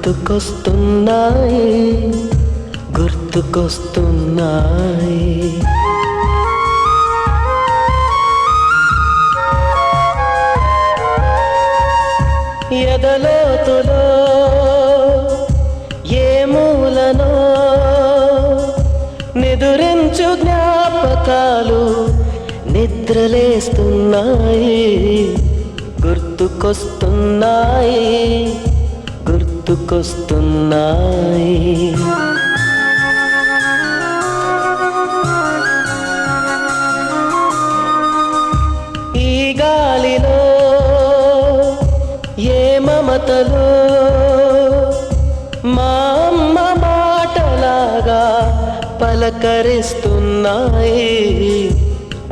గుర్తుకొస్తున్నాయి గుర్తుకొస్తున్నాయి ఎదలోతులో ఏ మూలనో నిదురించు జ్ఞాపకాలు నిద్రలేస్తున్నాయి గుర్తుకొస్తున్నాయి గుర్తుకొస్తున్నాయి ఈ గాలిలో ఏ మమతలో మా అమ్మ మాటలాగా పలకరిస్తున్నాయి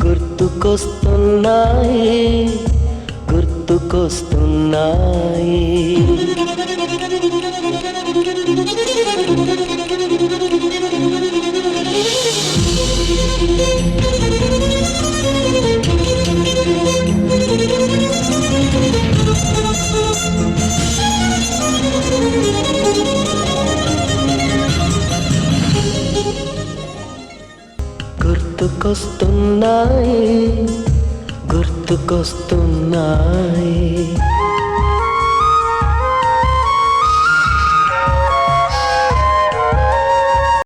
గుర్తుకొస్తున్నాయి గుర్తుకొస్తున్నాయి గుర్తుకొస్తున్నాయి గుర్తుకొస్తున్నాయి